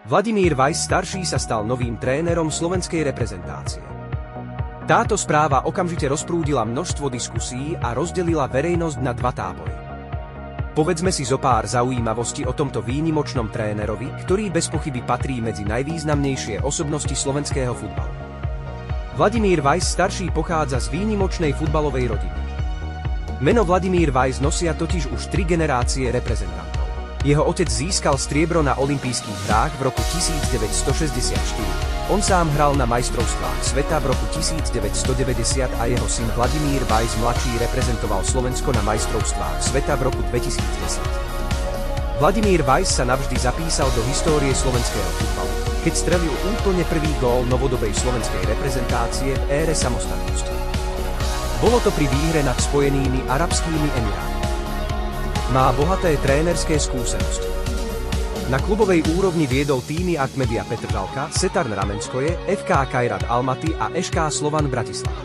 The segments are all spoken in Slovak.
Vladimír Weiss starší sa stal novým trénerom slovenskej reprezentácie. Táto správa okamžite rozprúdila množstvo diskusí a rozdelila verejnosť na dva tábory. Povedzme si zopár zaujímavostí o tomto výnimočnom trénerovi, ktorý bez pochyby patrí medzi najvýznamnejšie osobnosti slovenského futbalu. Vladimír Weiss starší pochádza z výnimočnej futbalovej rodiny. Meno Vladimír Weiss nosia totiž už 3 generácie reprezentantov. Jeho otec získal striebro na olympijských hrách v roku 1964. On sám hral na majstrovstvách sveta v roku 1990 a jeho syn Vladimír Weiss mladší reprezentoval Slovensko na majstrovstvách sveta v roku 2010. Vladimír Weiss sa navždy zapísal do histórie slovenského futbalu, keď strelil úplne prvý gól novodobej slovenskej reprezentácie v ére samostatnosti. Bolo to pri výhre nad Spojenými arabskými emirátmi. Má bohaté trénerské skúsenosti. Na klubovej úrovni viedol týmy Artmedia Petržalka, Setarn Ramenskoje, FK Kairat Almaty a ŠK Slovan Bratislava.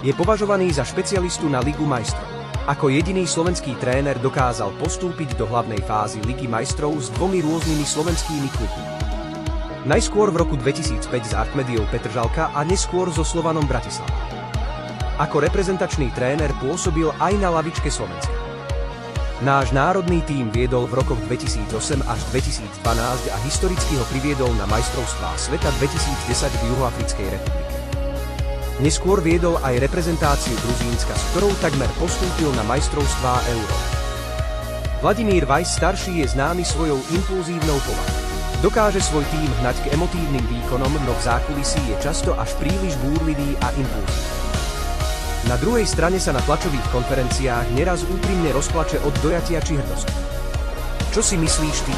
Je považovaný za špecialistu na Ligu majstrov. Ako jediný slovenský tréner dokázal postúpiť do hlavnej fázy Ligy majstrov s 2 rôznymi slovenskými klubmi. Najskôr v roku 2005 s Artmediou Petržalka a neskôr so Slovanom Bratislava. Ako reprezentačný tréner pôsobil aj na lavičke Slovenska. Náš národný tím viedol v rokoch 2008 až 2012 a historicky ho priviedol na majstrovstvá sveta 2010 v Juhoafrickej republike. Neskôr viedol aj reprezentáciu Gruzínska, s ktorou takmer postúpil na majstrovstvá Európy. Vladimír Weiss starší je známy svojou impulzívnou povahou. Dokáže svoj tím hnať k emotívnym výkonom, no v zákulisí je často až príliš búrlivý a impulzívny. Na druhej strane sa na tlačových konferenciách neraz úprimne rozplače od dojatia či hrdosti. Čo si myslíš ty?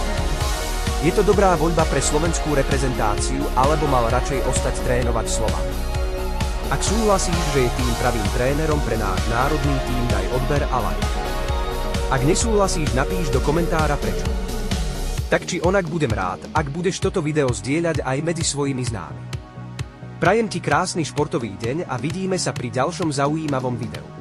Je to dobrá voľba pre slovenskú reprezentáciu, alebo mal radšej ostať trénovať Slovan? Ak súhlasíš, že je tým pravým trénerom pre náš národný tím, daj odber a like. Ak nesúhlasíš, napíš do komentára prečo. Tak či onak budem rád, ak budeš toto video zdieľať aj medzi svojimi známi. Prajem ti krásny športový deň a vidíme sa pri ďalšom zaujímavom videu.